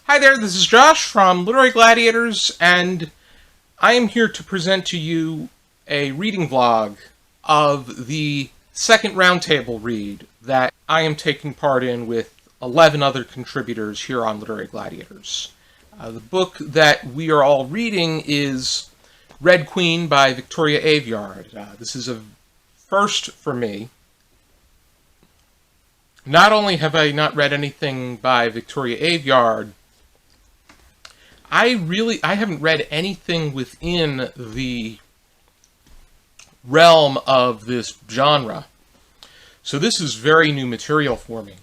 Hi there, this is Josh from Literary Gladiators, and I am here to present to you a reading vlog of the second Roundtable Read that I am taking part in with 11 other contributors here on Literary Gladiators. The book that we are all reading is Red Queen by Victoria Aveyard. This is a first for me. Not only have I not read anything by Victoria Aveyard, I haven't read anything within the realm of this genre. So this is very new material for me.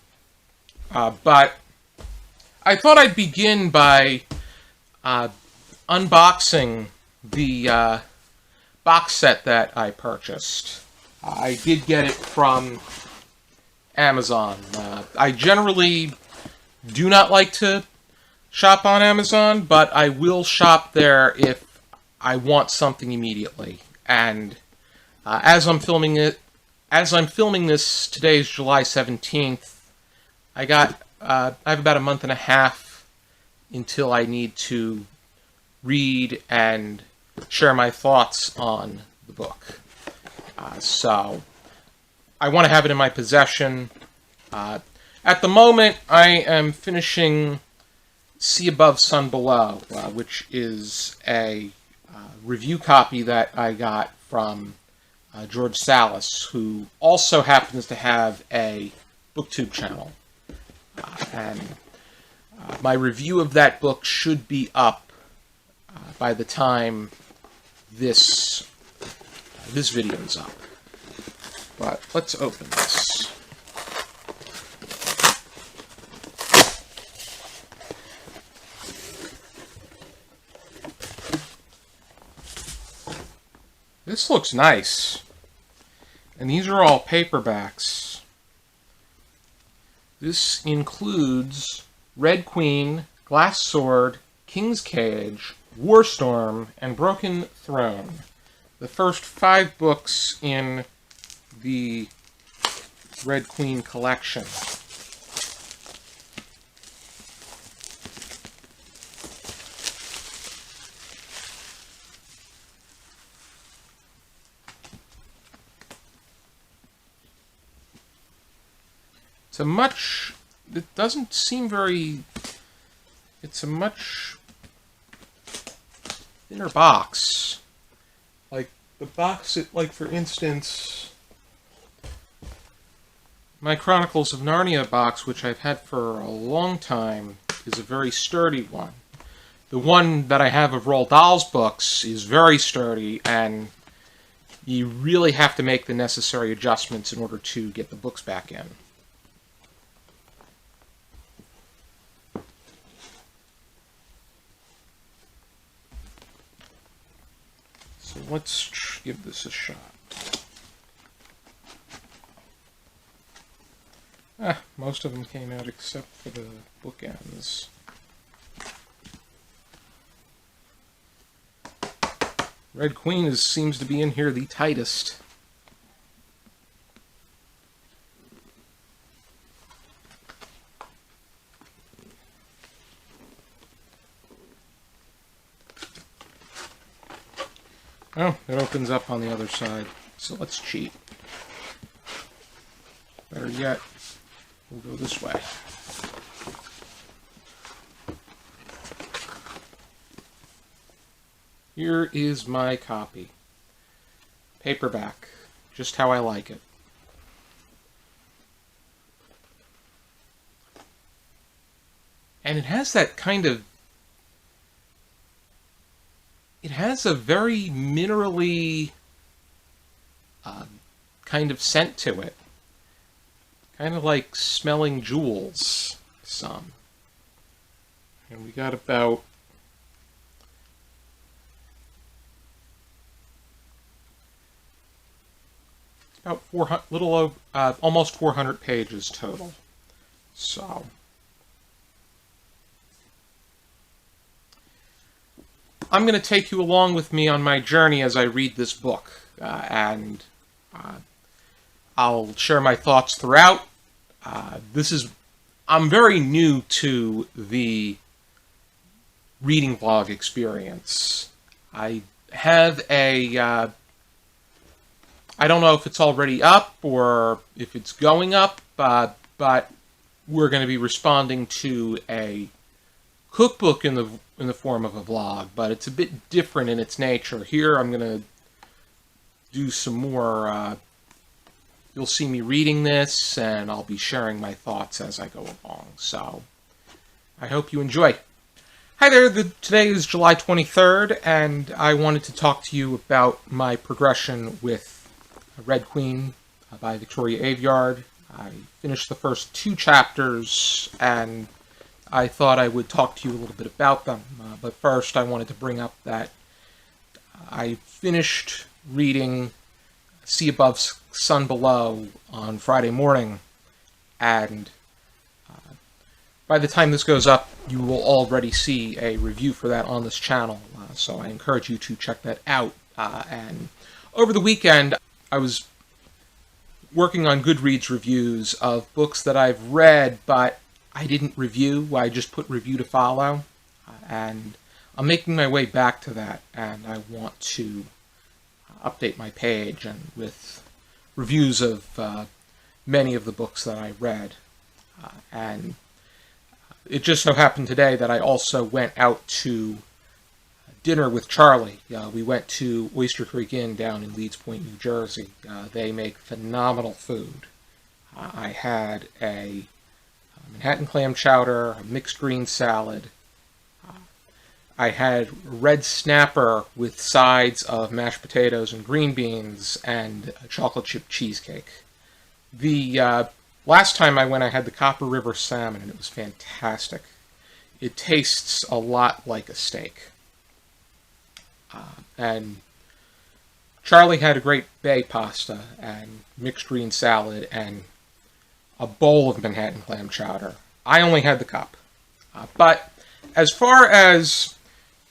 But I thought I'd begin by unboxing the box set that I purchased. I did get it from Amazon. I generally do not like to shop on Amazon, but I will shop there if I want something immediately. And as I'm filming this, today is July 17th. I have about a month and a half until I need to read and share my thoughts on the book. So I want to have it in my possession. At the moment, I am finishing Sea Above, Sun Below, which is a review copy that I got from George Salis, who also happens to have a BookTube channel. And my review of that book should be up by the time this video is up. But let's open this. This looks nice. And these are all paperbacks. This includes Red Queen, Glass Sword, King's Cage, Warstorm, and Broken Throne. The first 5 books in the Red Queen collection. It doesn't seem very, it's a much thinner box. Like, the box, for instance, my Chronicles of Narnia box, which I've had for a long time, is a very sturdy one. The one that I have of Roald Dahl's books is very sturdy, and you really have to make the necessary adjustments in order to get the books back in. So let's give this a shot. Most of them came out except for the bookends. Red Queen seems to be in here the tightest. Oh, it opens up on the other side, so let's cheat. Better yet, we'll go this way. Here is my copy. Paperback, just how I like it. And it has that kind of, it has a very minerally kind of scent to it. Kind of like smelling jewels, some. And we got about almost 400 pages total. So I'm going to take you along with me on my journey as I read this book, and I'll share my thoughts throughout. I'm very new to the reading vlog experience. I have a, I don't know if it's already up or if it's going up, but we're going to be responding to a cookbook in the form of a vlog, but it's a bit different in its nature. Here I'm going to do some more, you'll see me reading this, and I'll be sharing my thoughts as I go along. So I hope you enjoy. Hi there, today is July 23rd, and I wanted to talk to you about my progression with Red Queen by Victoria Aveyard. I finished the first 2 chapters, and I thought I would talk to you a little bit about them. But first, I wanted to bring up that I finished reading Sea Above, Sun Below on Friday morning, and by the time this goes up, you will already see a review for that on this channel, so I encourage you to check that out. And over the weekend, I was working on Goodreads reviews of books that I've read, but I didn't review. I just put review to follow, and I'm making my way back to that, and I want to update my page and with reviews of many of the books that I read. And it just so happened today that I also went out to dinner with Charlie. We went to Oyster Creek Inn down in Leeds Point, New Jersey. They make phenomenal food. I had a Manhattan clam chowder, a mixed green salad. I had red snapper with sides of mashed potatoes and green beans and a chocolate chip cheesecake. The last time I went, I had the Copper River salmon, and it was fantastic. It tastes a lot like a steak. And Charlie had a great bay pasta and mixed green salad and a bowl of Manhattan clam chowder. I only had the cup. But as far as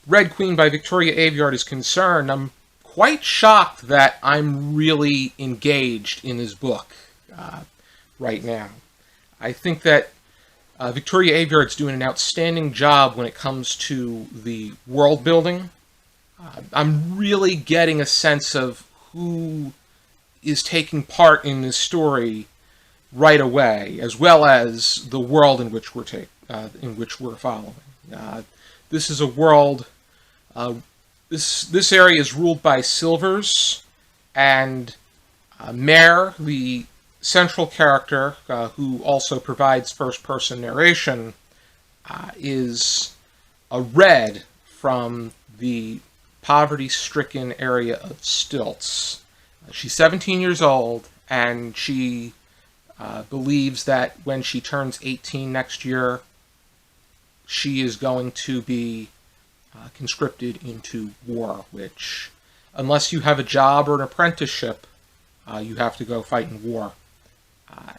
Red Queen by Victoria Aveyard is concerned, I'm quite shocked that I'm really engaged in this book right now. I think that Victoria Aveyard's doing an outstanding job when it comes to the world building. I'm really getting a sense of who is taking part in this story right away, as well as the world in which we're following. This is a world. This area is ruled by Silvers, and Mare, the central character, who also provides first-person narration, is a red from the poverty-stricken area of Stilts. She's 17 years old, and she believes that when she turns 18 next year, she is going to be conscripted into war, which, unless you have a job or an apprenticeship, you have to go fight in war.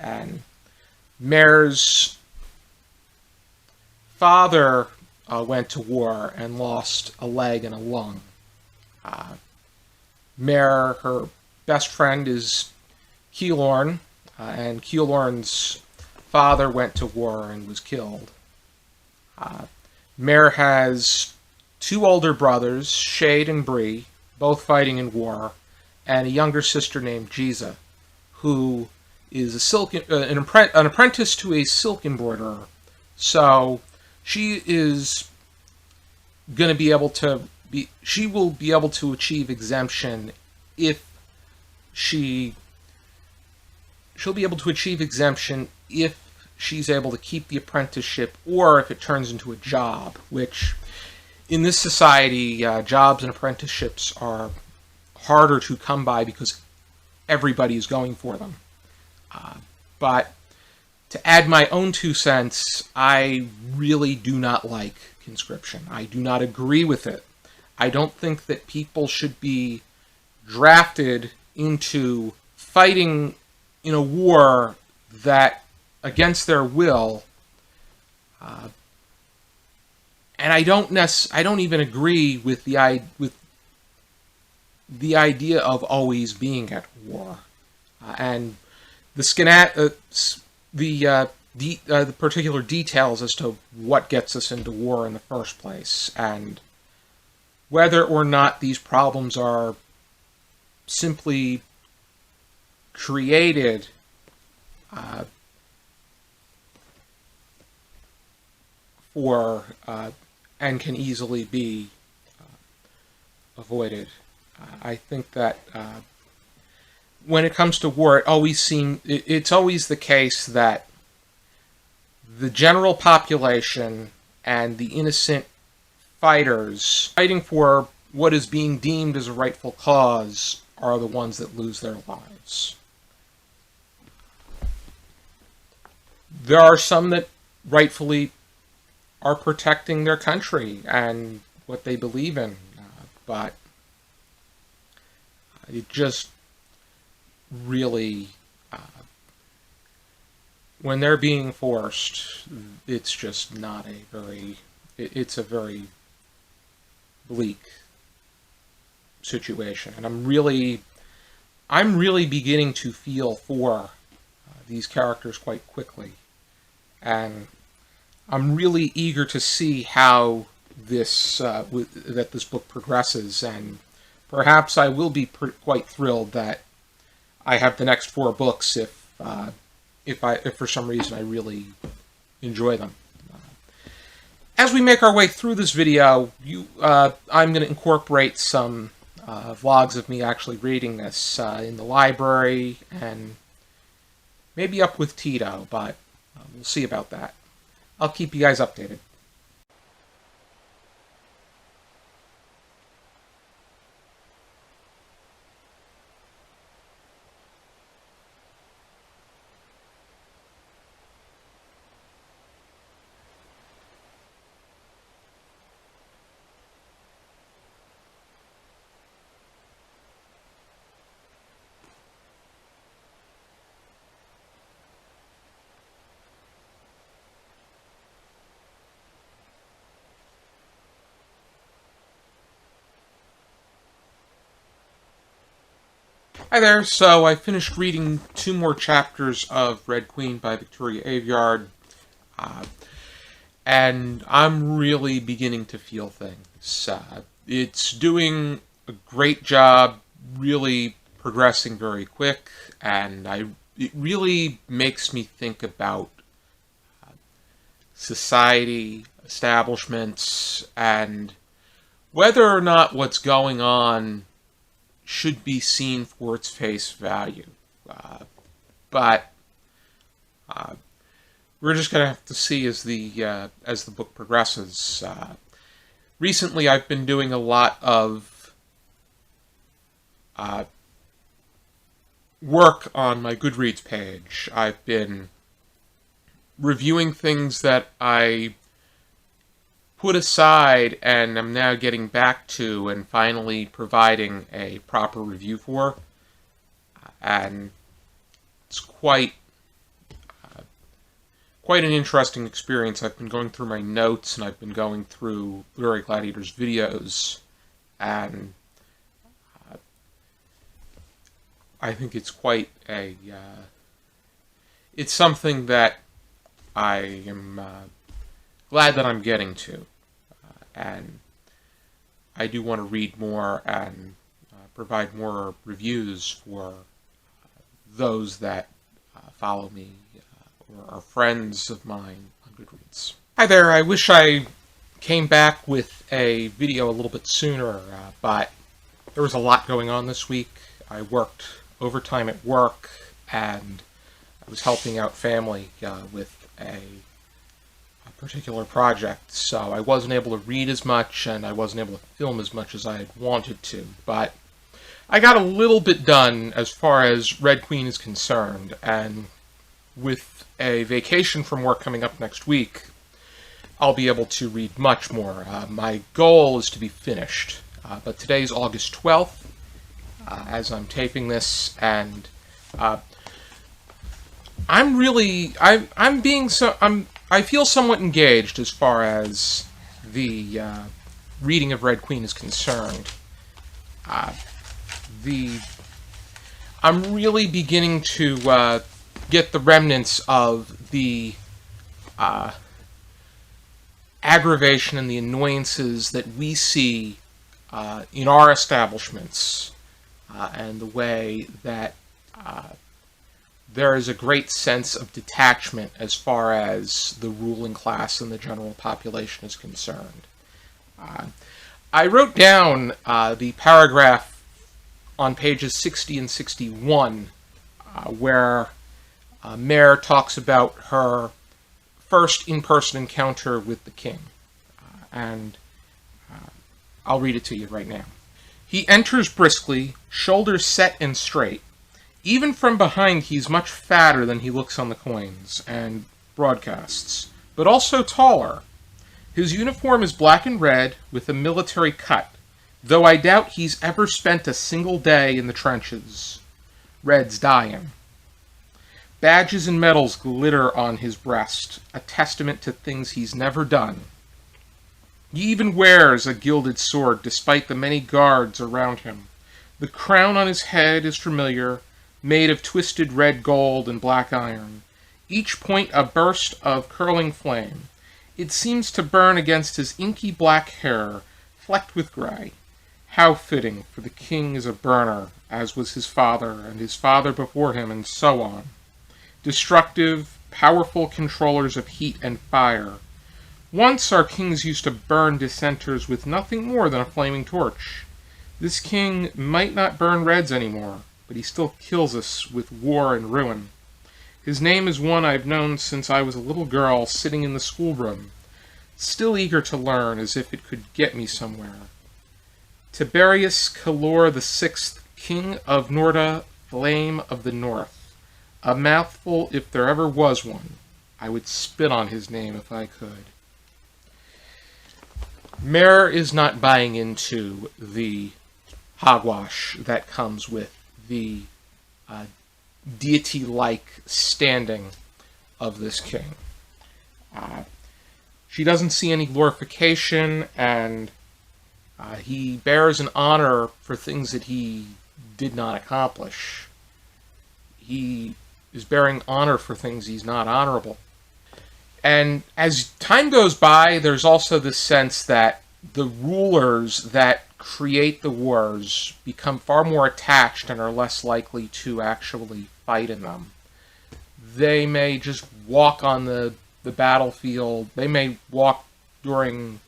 And Mare's father went to war and lost a leg and a lung. Mare, her best friend, is Keelorn, and Keelorn's father went to war and was killed. Mare has 2 older brothers, Shade and Bree, both fighting in war, and a younger sister named Giza, who is an apprentice to a silk embroiderer. So she is going to be able to she will be able to achieve exemption if she'll be able to achieve exemption if she's able to keep the apprenticeship, or if it turns into a job, which in this society, jobs and apprenticeships are harder to come by because everybody is going for them. But to add my own 2 cents, I really do not like conscription. I do not agree with it. I don't think that people should be drafted into fighting in a war that, against their will, and I don't even agree with the idea of always being at war. And the the particular details as to what gets us into war in the first place, and whether or not these problems are simply created for and can easily be avoided. I think that when it comes to war, it's always the case that the general population and the innocent fighters fighting for what is being deemed as a rightful cause are the ones that lose their lives. There are some that rightfully are protecting their country and what they believe in, but it just really, when they're being forced, it's just not it's a very bleak situation. And I'm really beginning to feel for these characters quite quickly. And I'm really eager to see how that this book progresses, and perhaps I will be quite thrilled that I have the next 4 books if for some reason I really enjoy them. As we make our way through this video, I'm going to incorporate some vlogs of me actually reading this in the library, and maybe up with Tito, but we'll see about that. I'll keep you guys updated. Hi there, so I finished reading 2 more chapters of Red Queen by Victoria Aveyard, and I'm really beginning to feel things. It's doing a great job, really progressing very quick, and it really makes me think about society, establishments, and whether or not what's going on should be seen for its face value. But we're just going to have to see as the book progresses. Recently, I've been doing a lot of work on my Goodreads page. I've been reviewing things that I put aside and I'm now getting back to and finally providing a proper review for. And it's quite an interesting experience. I've been going through my notes and I've been going through Literary Gladiator's videos, and I think it's quite it's something that I am glad that I'm getting to. And I do want to read more and provide more reviews for those that follow me or are friends of mine on Goodreads. Hi there, I wish I came back with a video a little bit sooner, but there was a lot going on this week. I worked overtime at work, and I was helping out family with a particular project, so I wasn't able to read as much and I wasn't able to film as much as I had wanted to, but I got a little bit done as far as Red Queen is concerned, and with a vacation from work coming up next week, I'll be able to read much more. My goal is to be finished, but today's August 12th, as I'm taping this, and I feel somewhat engaged as far as the reading of Red Queen is concerned. I'm really beginning to get the remnants of the aggravation and the annoyances that we see in our establishments, and the way that there is a great sense of detachment as far as the ruling class and the general population is concerned. I wrote down the paragraph on pages 60 and 61 where Mare talks about her first in-person encounter with the king. And I'll read it to you right now. He enters briskly, shoulders set and straight. Even from behind, he's much fatter than he looks on the coins and broadcasts, but also taller. His uniform is black and red with a military cut, though I doubt he's ever spent a single day in the trenches. Red's dying. Badges and medals glitter on his breast, a testament to things he's never done. He even wears a gilded sword despite the many guards around him. The crown on his head is familiar, made of twisted red gold and black iron, each point a burst of curling flame. It seems to burn against his inky black hair, flecked with gray. How fitting, for the king is a burner, as was his father, and his father before him, and so on. Destructive, powerful controllers of heat and fire. Once our kings used to burn dissenters with nothing more than a flaming torch. This king might not burn reds anymore, but he still kills us with war and ruin. His name is one I've known since I was a little girl sitting in the schoolroom, still eager to learn as if it could get me somewhere. Tiberius Calor VI, King of Norda, Flame of the North. A mouthful if there ever was one. I would spit on his name if I could. Mare is not buying into the hogwash that comes with the deity-like standing of this king. She doesn't see any glorification, and he bears an honor for things that he did not accomplish. He is bearing honor for things he's not honorable. And as time goes by, there's also this sense that the rulers that create the wars become far more attached and are less likely to actually fight in them. They may just walk on the battlefield. They may walk during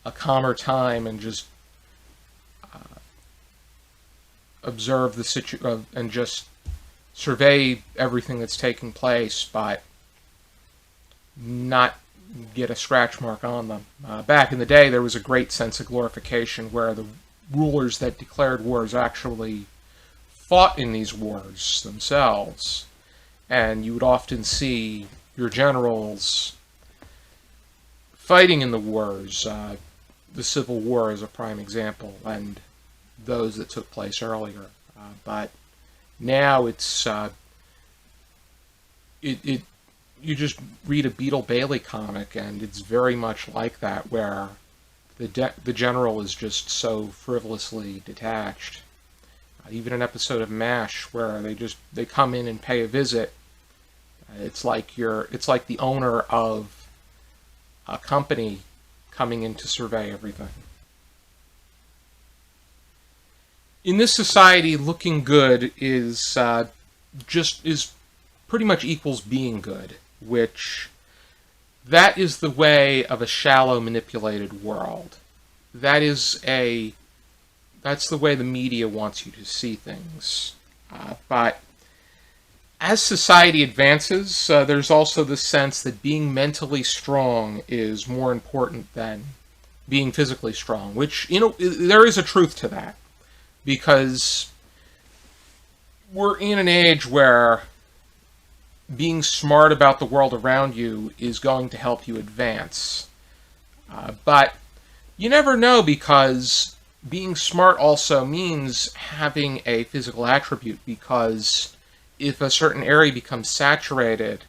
a calmer time and just observe the situation and just survey everything that's taking place, but not get a scratch mark on them. Back in the day, there was a great sense of glorification where the rulers that declared wars actually fought in these wars themselves. And you would often see your generals fighting in the wars. The Civil War is a prime example, and those that took place earlier. But now it's you just read a Beetle Bailey comic, and it's very much like that, where the general is just so frivolously detached. Even an episode of MASH where they come in and pay a visit. It's like the owner of a company coming in to survey everything. In this society, looking good is pretty much equals being good, which that is the way of a shallow, manipulated world. That's the way the media wants you to see things. But as society advances, there's also the sense that being mentally strong is more important than being physically strong, which, there is a truth to that. Because we're in an age where being smart about the world around you is going to help you advance. But you never know, because being smart also means having a physical attribute, because if a certain area becomes saturated,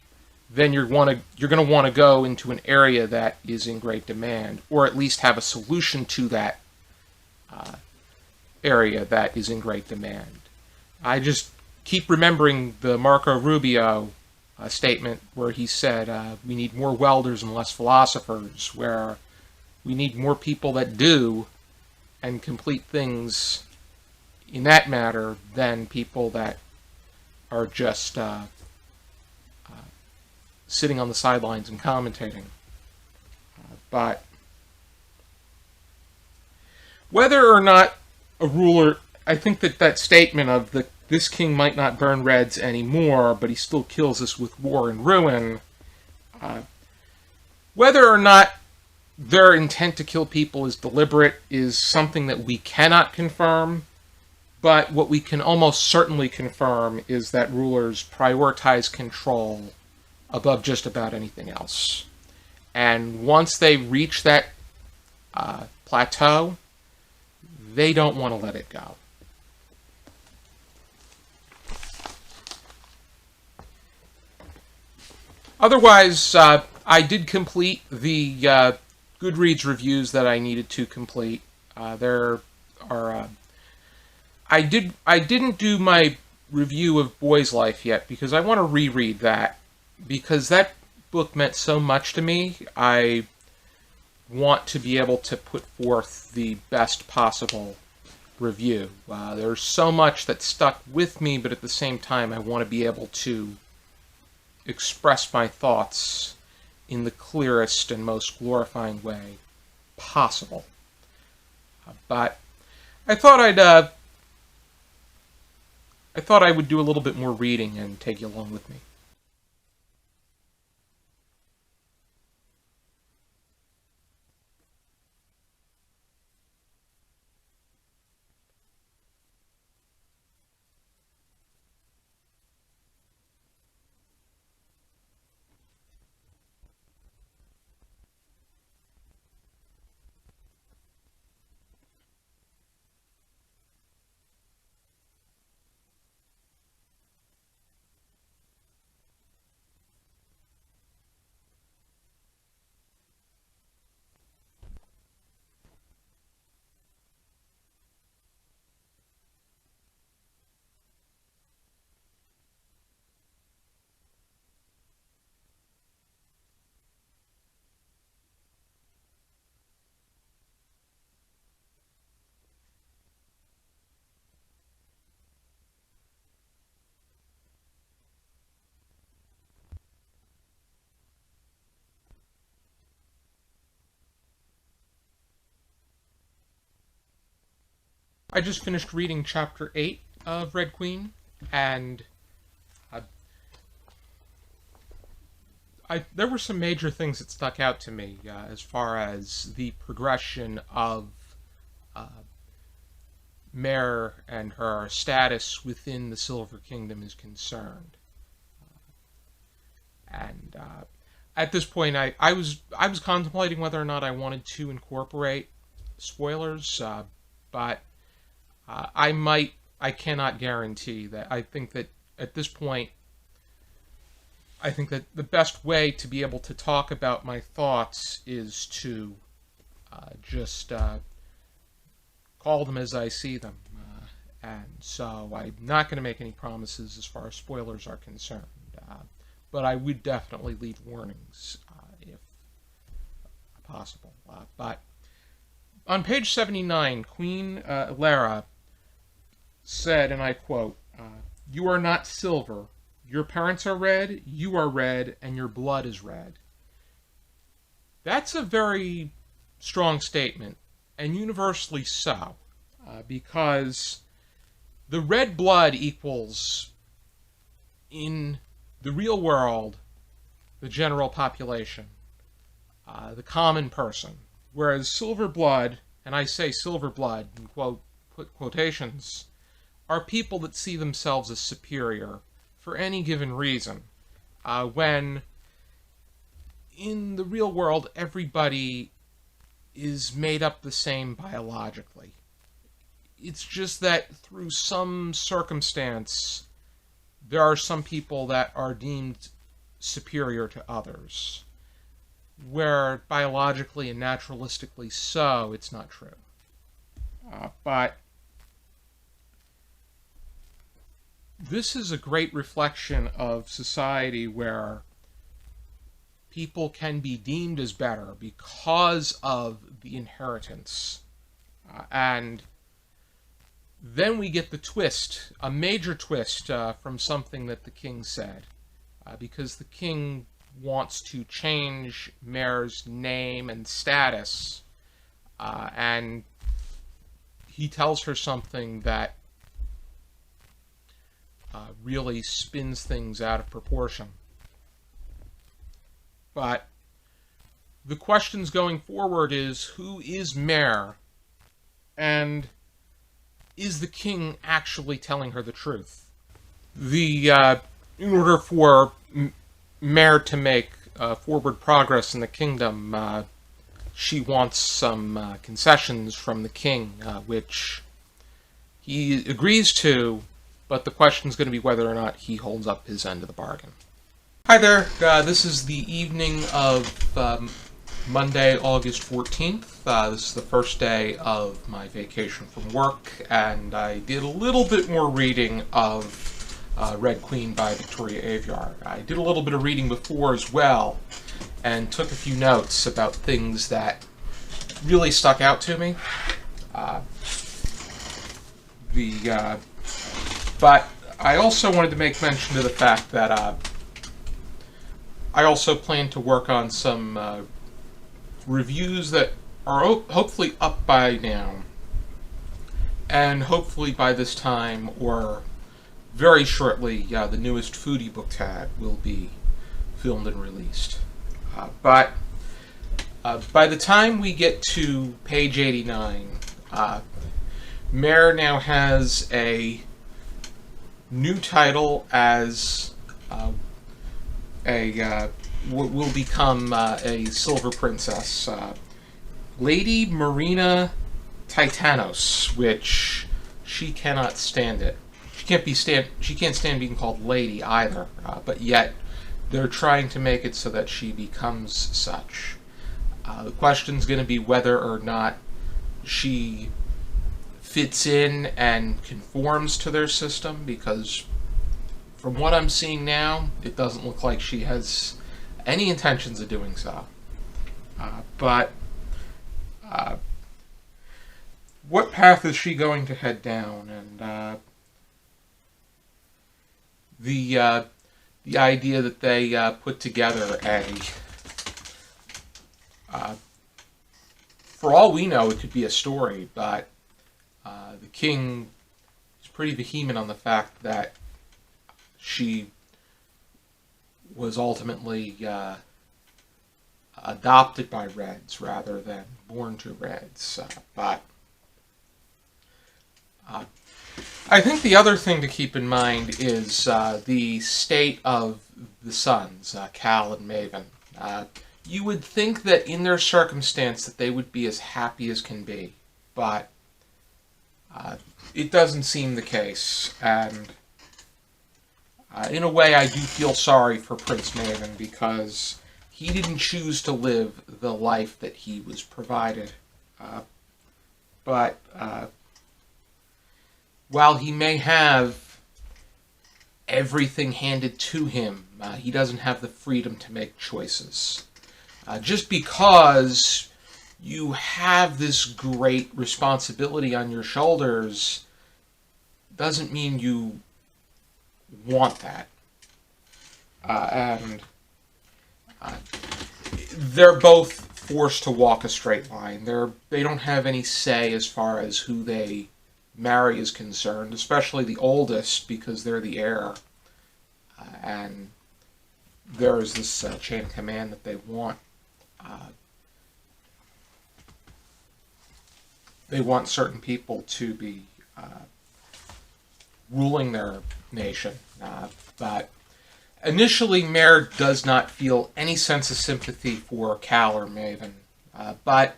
then you're going to want to go into an area that is in great demand, or at least have a solution to that area that is in great demand. I just keep remembering the Marco Rubio statement where he said we need more welders and less philosophers, where we need more people that do and complete things in that matter than people that are just sitting on the sidelines and commentating. But whether or not a ruler, I think that statement of this king might not burn reds anymore, but he still kills us with war and ruin, whether or not their intent to kill people is deliberate is something that we cannot confirm, but what we can almost certainly confirm is that rulers prioritize control above just about anything else. And once they reach that plateau, they don't want to let it go. Otherwise, I did complete the Goodreads reviews that I needed to complete. There are. I didn't do my review of Boy's Life yet because I want to reread that, because that book meant so much to me. I want to be able to put forth the best possible review. There's so much that stuck with me, but at the same time, I want to be able to express my thoughts in the clearest and most glorifying way possible. But I thought I would do a little bit more reading and take you along with me. I just finished reading Chapter 8 of Red Queen, and there were some major things that stuck out to me as far as the progression of Mare and her status within the Silver Kingdom is concerned. And at this point, I was contemplating whether or not I wanted to incorporate spoilers, but I cannot guarantee that. I think that at this point, I think that the best way to be able to talk about my thoughts is to just call them as I see them. And so I'm not going to make any promises as far as spoilers are concerned. But I would definitely leave warnings if possible. But on page 79, Queen Lara said, and I quote, "You are not silver. Your parents are red, you are red, and your blood is red." That's a very strong statement, and universally so, because the red blood equals, in the real world, the general population, the common person, whereas silver blood, and I say silver blood in quotations, are people that see themselves as superior for any given reason, when in the real world everybody is made up the same biologically. It's just that through some circumstance there are some people that are deemed superior to others, where biologically and naturalistically so it's not true. But This is a great reflection of society where people can be deemed as better because of the inheritance. And then we get the twist, a major twist from something that the king said. Because the king wants to change Mare's name and status. And he tells her something that really spins things out of proportion. But the questions going forward is, who is Mare? And is the king actually telling her the truth? In order for Mare to make forward progress in the kingdom, she wants some concessions from the king, which he agrees to, but the question is going to be whether or not he holds up his end of the bargain. Hi there, this is the evening of Monday, August 14th. This is the first day of my vacation from work, and I did a little bit more reading of Red Queen by Victoria Aveyard. I did a little bit of reading before as well, and took a few notes about things that really stuck out to me. But I also wanted to make mention to the fact that I also plan to work on some reviews that are hopefully up by now, and hopefully by this time, or very shortly, the newest foodie book tag will be filmed and released. But by the time we get to page 89, Mare now has a new title as will become a silver princess, Lady Marina Titanos, which she cannot stand it. She can't stand being called lady either, but yet they're trying to make it so that she becomes such. The question's going to be whether or not she fits in and conforms to their system, because from what I'm seeing now, it doesn't look like she has any intentions of doing so. But what path is she going to head down? And the idea that they put together for all we know, it could be a story, but the king is pretty vehement on the fact that she was ultimately adopted by Reds rather than born to Reds. But I think the other thing to keep in mind is the state of the sons, Cal and Maven. You would think that in their circumstance that they would be as happy as can be, but it doesn't seem the case. And in a way, I do feel sorry for Prince Maven, because he didn't choose to live the life that he was provided. But while he may have everything handed to him, he doesn't have the freedom to make choices. Just because you have this great responsibility on your shoulders doesn't mean you want that. And they're both forced to walk a straight line. They don't have any say as far as who they marry is concerned, especially the oldest, because they're the heir. And there is this chain of command that they want. They want certain people to be ruling their nation. But initially, Mare does not feel any sense of sympathy for Cal or Maven. But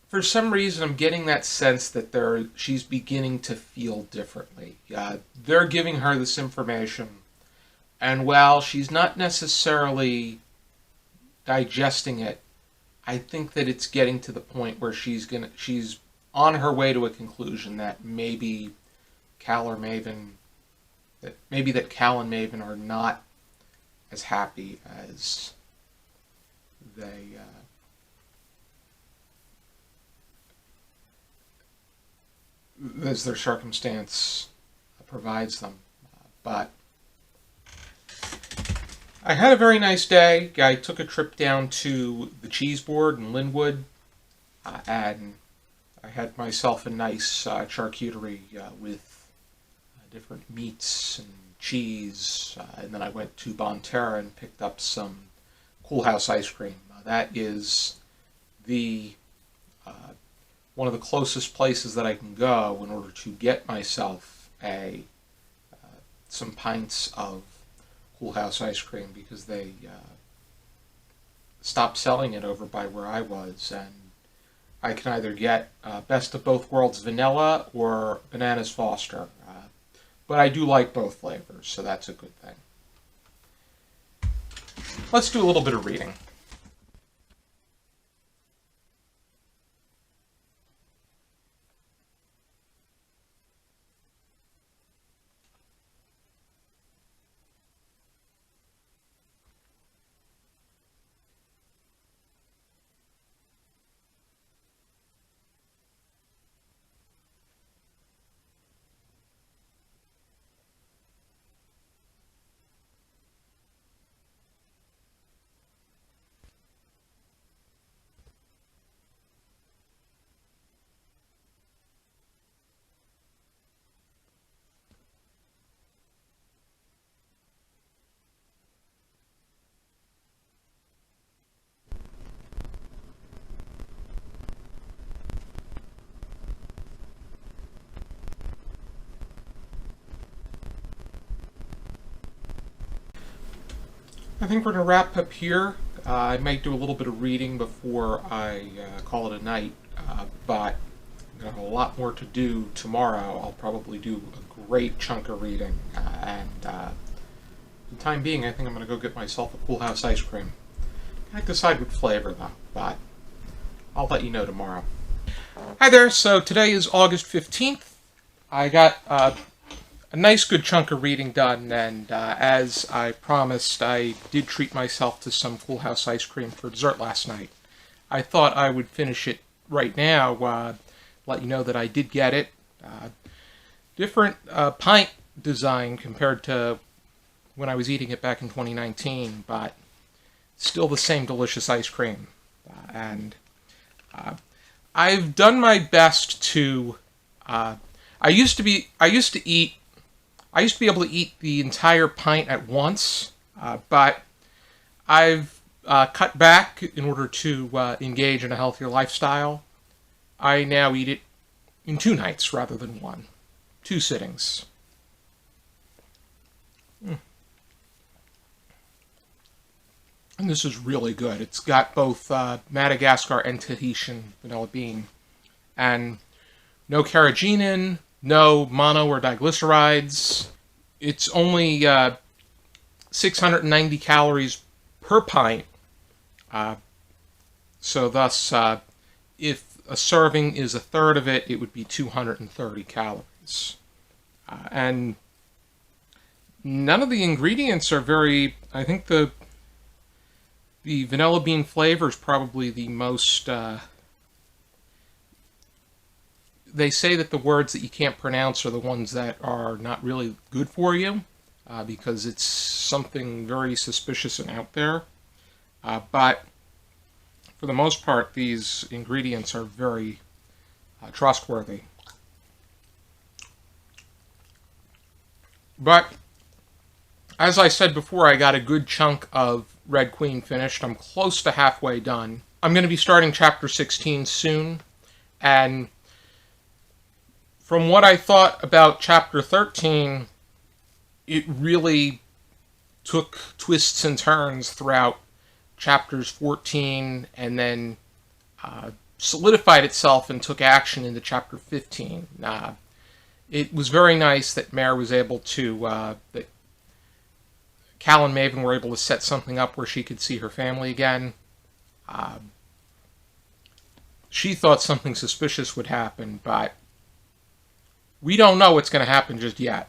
for some reason, I'm getting that sense that she's beginning to feel differently. They're giving her this information, and while she's not necessarily digesting it, I think that it's getting to the point where she's on her way to a conclusion that maybe Cal or Maven that maybe that Cal and Maven are not as happy as they as their circumstance provides them. But I had a very nice day. I took a trip down to the Cheese Board in Linwood, and I had myself a nice charcuterie with different meats and cheese, and then I went to Bonterra and picked up some Cool House ice cream. That is the one of the closest places that I can go in order to get myself some pints of Cool House ice cream, because they stopped selling it over by where I was, and I can either get Best of Both Worlds vanilla or Bananas Foster. But I do like both flavors, so that's a good thing. Let's do a little bit of reading. I think we're going to wrap up here. I might do a little bit of reading before I call it a night, but I'm going to have a lot more to do tomorrow. I'll probably do a great chunk of reading, and for the time being, I think I'm going to go get myself a Cool House ice cream. I can't decide what flavor, though, but I'll let you know tomorrow. Hi there, so today is August 15th. I got a nice good chunk of reading done, and as I promised, I did treat myself to some Cool House ice cream for dessert last night. I thought I would finish it right now, let you know that I did get it. Different pint design compared to when I was eating it back in 2019, but still the same delicious ice cream. And I've done my best to... I used to be able to eat the entire pint at once, but I've cut back in order to engage in a healthier lifestyle. I now eat it in 2 nights rather than 1. 2 sittings. And this is really good. It's got both Madagascar and Tahitian vanilla bean. And no carrageenan, no mono or diglycerides. It's only 690 calories per pint. So thus, if a serving is a third of it, it would be 230 calories. And none of the ingredients are very... I think the vanilla bean flavor is probably the most... They say that the words that you can't pronounce are the ones that are not really good for you, because it's something very suspicious and out there. But for the most part, these ingredients are very trustworthy. But as I said before, I got a good chunk of Red Queen finished. I'm close to halfway done. I'm going to be starting chapter 16 soon, and from what I thought about chapter 13, it really took twists and turns throughout chapters 14, and then solidified itself and took action into chapter 15. It was very nice that Mare was able to, that Cal and Maven were able to set something up where she could see her family again. She thought something suspicious would happen, but we don't know what's going to happen just yet.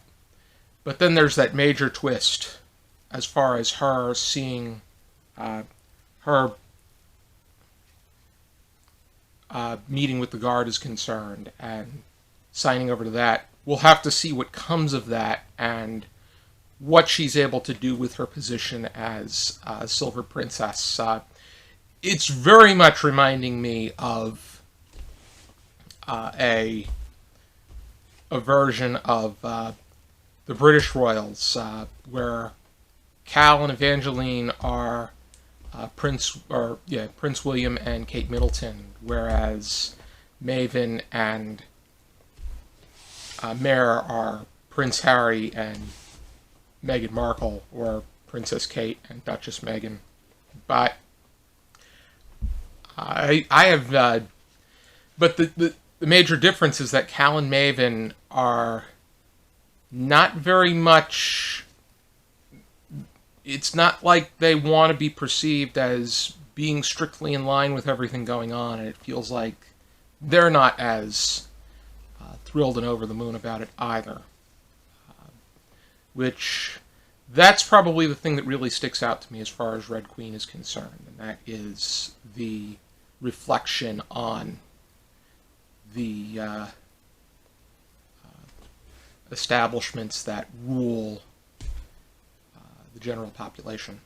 But then there's that major twist as far as her seeing her meeting with the guard is concerned and signing over to that. We'll have to see what comes of that and what she's able to do with her position as Silver Princess. It's very much reminding me of a version of the British royals, where Cal and Evangeline are Prince William and Kate Middleton, whereas Maven and Mare are Prince Harry and Meghan Markle, or Princess Kate and Duchess Meghan. But I have, but the major difference is that Cal and Maven are not very much. It's not like they want to be perceived as being strictly in line with everything going on, and it feels like they're not as thrilled and over the moon about it either. Which, that's probably the thing that really sticks out to me as far as Red Queen is concerned, and that is the reflection on the establishments that rule the general population.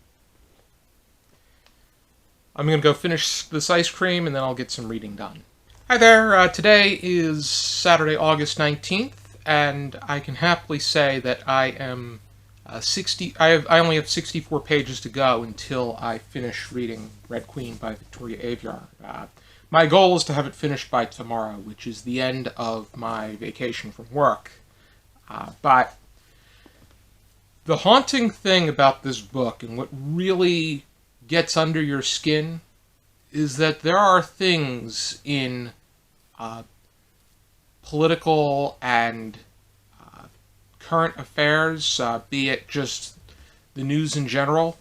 I'm going to go finish this ice cream and then I'll get some reading done. Hi there, today is Saturday, August 19th, and I can happily say that I am I only have 64 pages to go until I finish reading Red Queen by Victoria Aveyard. My goal is to have it finished by tomorrow, which is the end of my vacation from work. But the haunting thing about this book, and what really gets under your skin, is that there are things in political and current affairs, be it just the news in general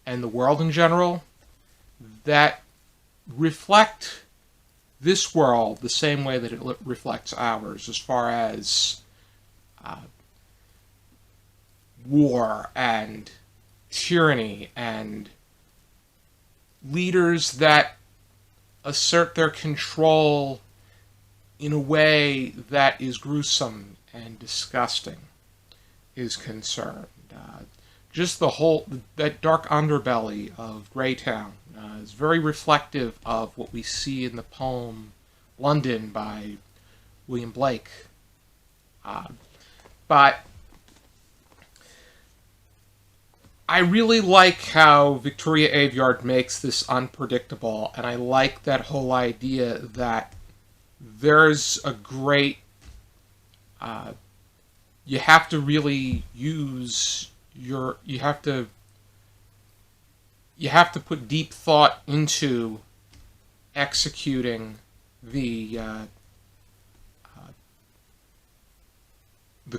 and the world in general, that reflect this world the same way that it reflects ours, as far as war and tyranny and leaders that assert their control in a way that is gruesome and disgusting is concerned. Just that dark underbelly of Greytown is very reflective of what we see in the poem Linden by William Blake. But I really like how Victoria Aveyard makes this unpredictable, and I like that whole idea that there's a great, you have to really use you have to put deep thought into executing the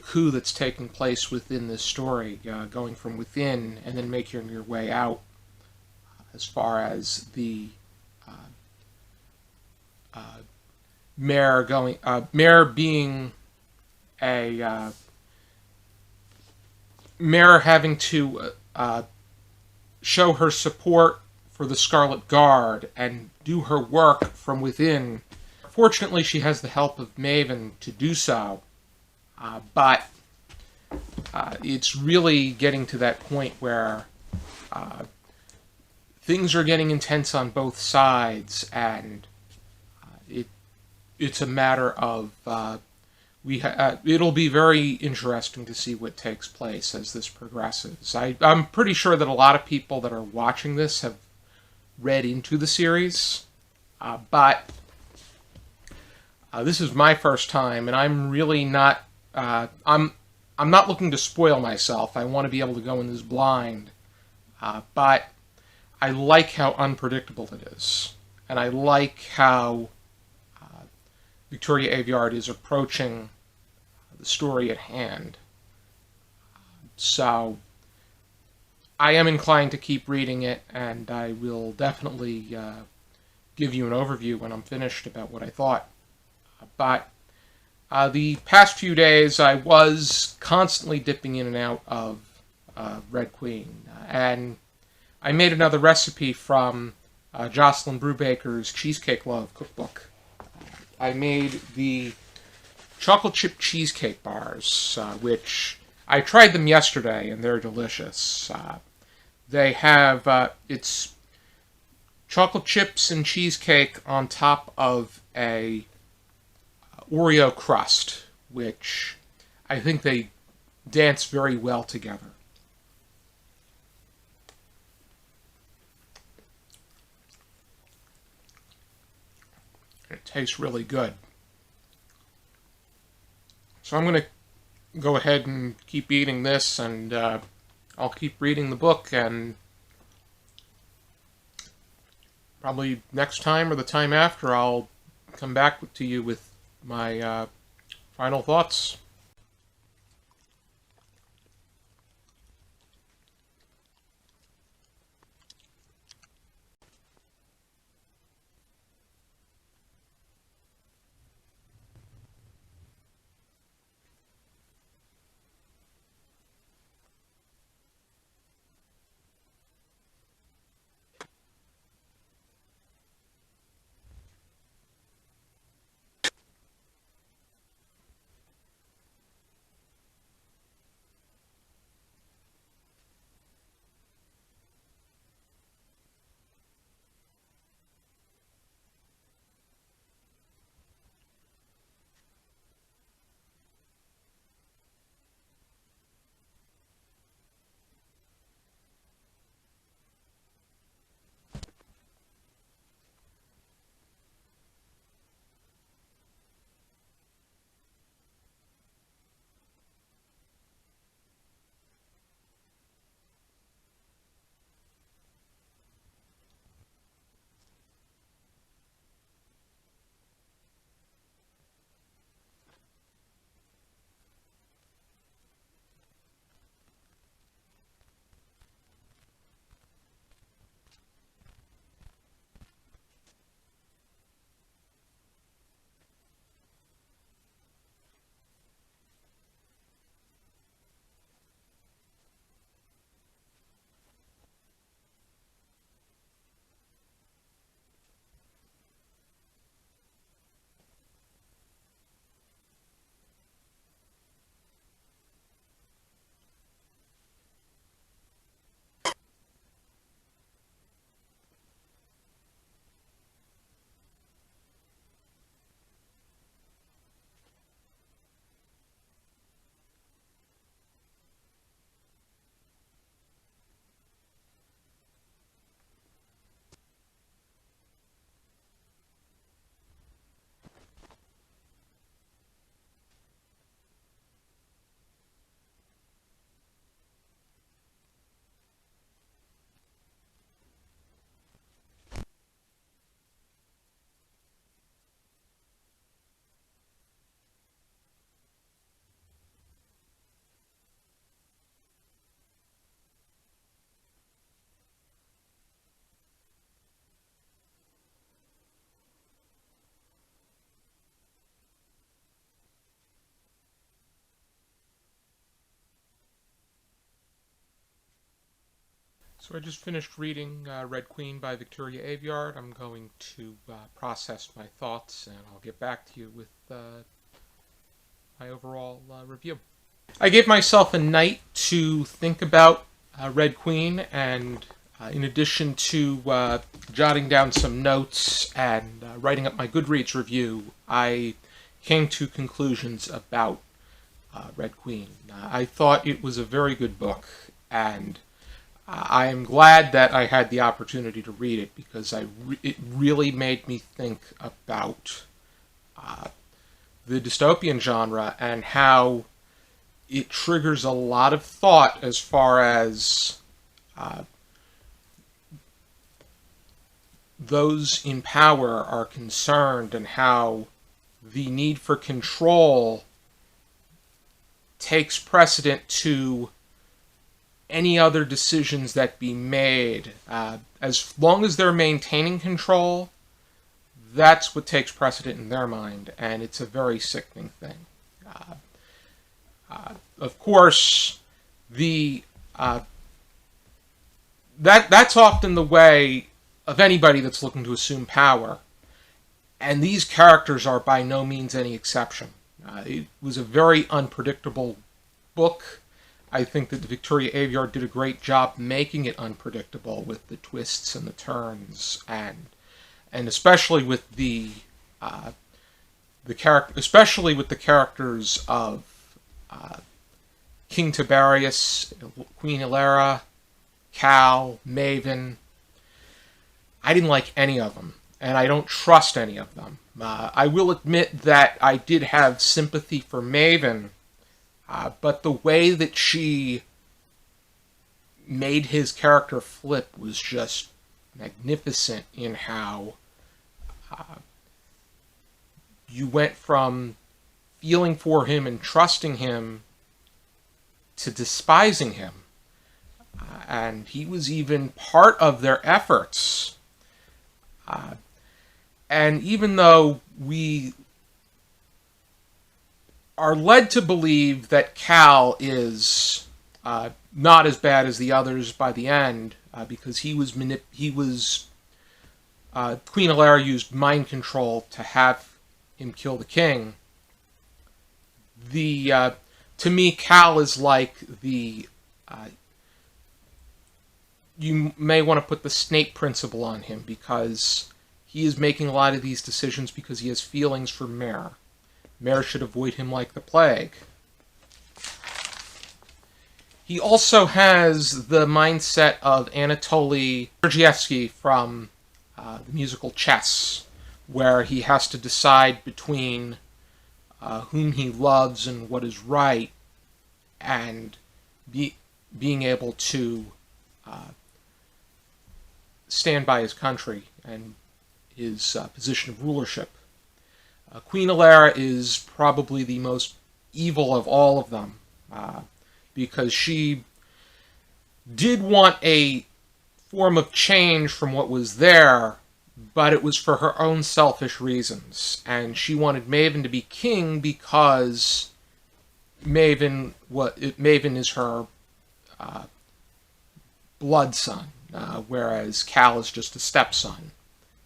coup that's taking place within this story, going from within and then making your way out, as far as the Mare being a Mare having to show her support for the Scarlet Guard and do her work from within. Fortunately, she has the help of Maven to do so, but it's really getting to that point where things are getting intense on both sides, and it's a matter of it'll be very interesting to see what takes place as this progresses. I'm pretty sure that a lot of people that are watching this have read into the series, but this is my first time, and I'm really not. I'm not looking to spoil myself. I want to be able to go in this blind, but I like how unpredictable it is, and I like how Victoria Aveyard is approaching the story at hand. So I am inclined to keep reading it, and I will definitely give you an overview when I'm finished about what I thought. But The past few days, I was constantly dipping in and out of Red Queen, and I made another recipe from Jocelyn Brubaker's Cheesecake Love cookbook. I made the chocolate chip cheesecake bars, which I tried them yesterday, and they're delicious. They have, it's chocolate chips and cheesecake on top of a Oreo crust, which I think they dance very well together. It tastes really good. So I'm going to go ahead and keep eating this, and I'll keep reading the book, and probably next time or the time after, I'll come back to you with my final thoughts. So I just finished reading Red Queen by Victoria Aveyard. I'm going to process my thoughts, and I'll get back to you with my overall review. I gave myself a night to think about Red Queen, and in addition to jotting down some notes and writing up my Goodreads review, I came to conclusions about Red Queen. I thought it was a very good book, and I am glad that I had the opportunity to read it, because it really made me think about the dystopian genre and how it triggers a lot of thought as far as those in power are concerned, and how the need for control takes precedent to any other decisions that be made. As long as they're maintaining control, that's what takes precedent in their mind, and it's a very sickening thing. Of course, that's often the way of anybody that's looking to assume power, and these characters are by no means any exception. It was a very unpredictable book. I think that Victoria Aveyard did a great job making it unpredictable with the twists and the turns, and especially with the characters of King Tiberius, Queen Hilera, Cal, Maven. I didn't like any of them, and I don't trust any of them. I will admit that I did have sympathy for Maven, but the way that she made his character flip was just magnificent in how you went from feeling for him and trusting him to despising him. And he was even part of their efforts. And even though we are led to believe that Cal is not as bad as the others by the end, because Queen Hilera used mind control to have him kill the king. To me, Cal is like the you may want to put the Snape principle on him, because he is making a lot of these decisions because he has feelings for Mare. Mare should avoid him like the plague. He also has the mindset of Anatoly Sergeyevsky from the musical Chess, where he has to decide between whom he loves and what is right, and being able to stand by his country and his position of rulership. Queen Hilera is probably the most evil of all of them, because she did want a form of change from what was there, but it was for her own selfish reasons. And she wanted Maven to be king because Maven is her blood son, whereas Cal is just a stepson.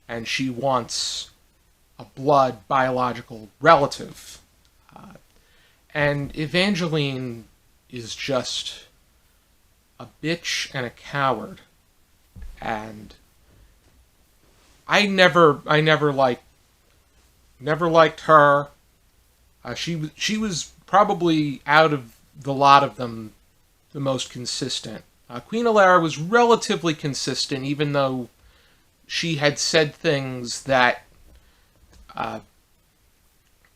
And she wants a blood biological relative. And Evangeline is just a bitch and a coward. And I never liked her. She was probably, out of the lot of them, the most consistent. Queen Hilera was relatively consistent, even though she had said things that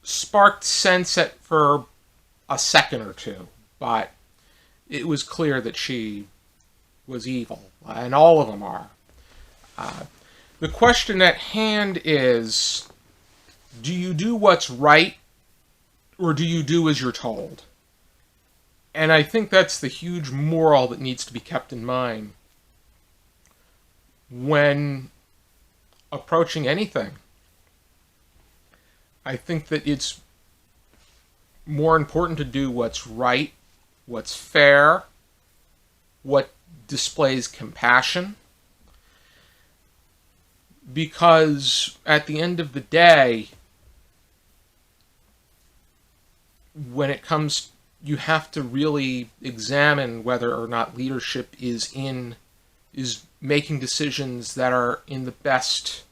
sparked sense for a second or two, but it was clear that she was evil, and all of them are. The question at hand is, do you do what's right, or do you do as you're told? And I think that's the huge moral that needs to be kept in mind when approaching anything. I think that it's more important to do what's right, what's fair, what displays compassion, because at the end of the day, when it comes, you have to really examine whether or not leadership is making decisions that are in the best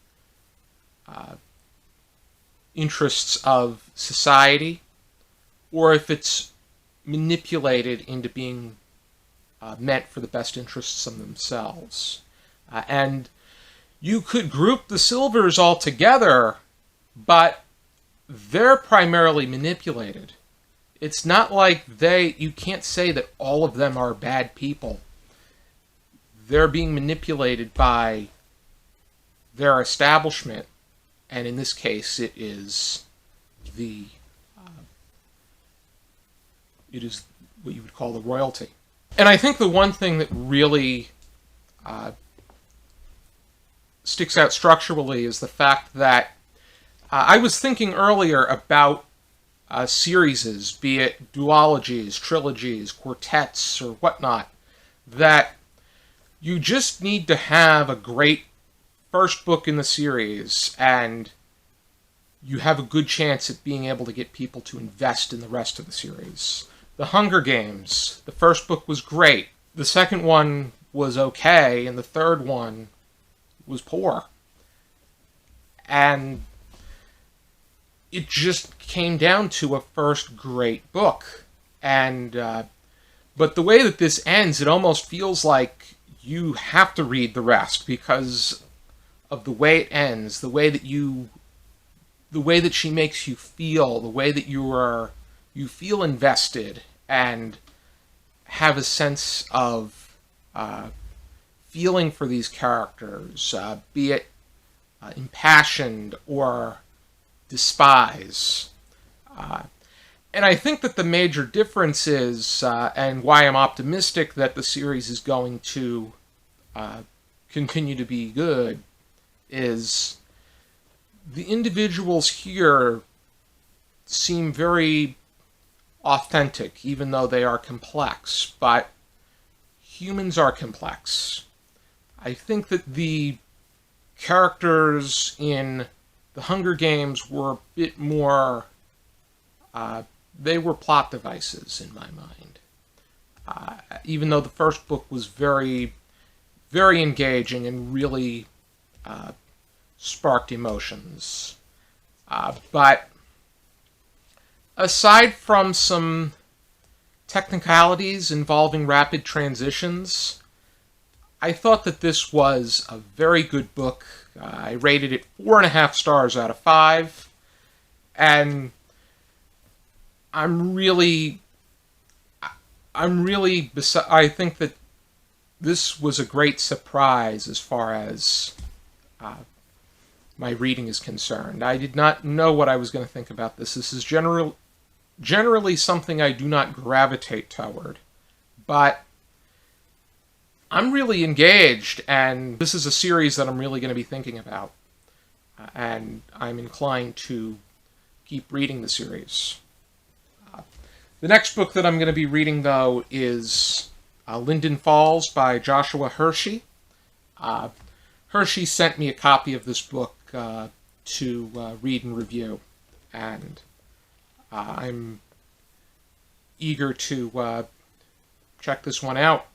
interests of society, or if it's manipulated into being meant for the best interests of themselves. And you could group the Silvers all together, but they're primarily manipulated. It's not like you can't say that all of them are bad people. They're being manipulated by their establishment, and in this case, it is what you would call the royalty. And I think the one thing that really sticks out structurally is the fact that I was thinking earlier about series, be it duologies, trilogies, quartets, or whatnot, that you just need to have a great first book in the series, and you have a good chance at being able to get people to invest in the rest of the series. The Hunger Games, the first book was great. The second one was okay, and the third one was poor. And it just came down to a first great book. And but the way that this ends, it almost feels like you have to read the rest because of the way it ends, the way that she makes you feel, the way that you feel invested and have a sense of feeling for these characters, be it impassioned or despise. And I think that the major difference is, and why I'm optimistic that the series is going to continue to be good, is the individuals here seem very authentic, even though they are complex. But humans are complex. I think that the characters in the Hunger Games were a bit more... they were plot devices in my mind. Even though the first book was very, very engaging and really sparked emotions. But aside from some technicalities involving rapid transitions, I thought that this was a very good book. I rated it 4.5 stars out of 5. And I think that this was a great surprise as far as my reading is concerned. I did not know what I was going to think about this. This is generally something I do not gravitate toward, but I'm really engaged, and this is a series that I'm really going to be thinking about, and I'm inclined to keep reading the series. The next book that I'm going to be reading, though, is Linden Falls by Joshua Hershey. Hershey sent me a copy of this book to read and review, and I'm eager to check this one out.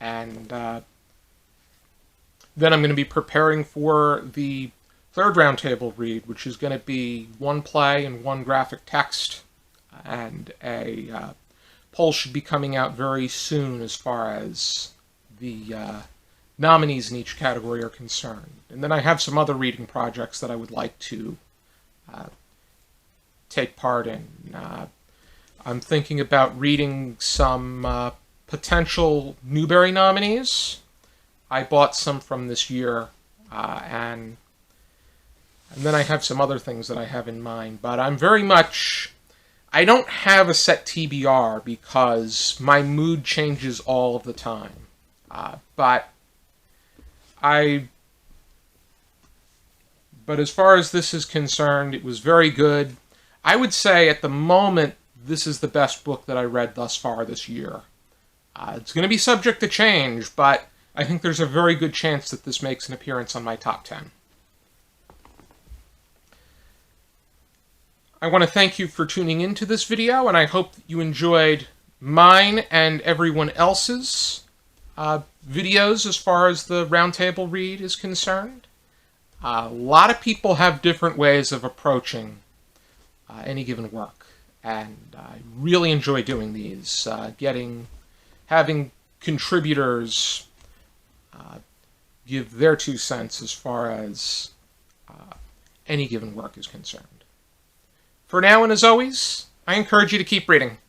And then I'm going to be preparing for the third roundtable read, which is going to be 1 play and 1 graphic text. And a poll should be coming out very soon as far as the nominees in each category are concerned. And then I have some other reading projects that I would like to take part in. I'm thinking about reading some potential Newbery nominees. I bought some from this year, and then I have some other things that I have in mind. But I'm very much... I don't have a set TBR because my mood changes all of the time. But as far as this is concerned, it was very good. I would say at the moment, this is the best book that I read thus far this year. It's going to be subject to change, but I think there's a very good chance that this makes an appearance on my top 10. I want to thank you for tuning into this video, and I hope that you enjoyed mine and everyone else's videos as far as the roundtable read is concerned. A lot of people have different ways of approaching any given work, and I really enjoy doing these, having contributors give their 2 cents as far as any given work is concerned. For now, and as always, I encourage you to keep reading.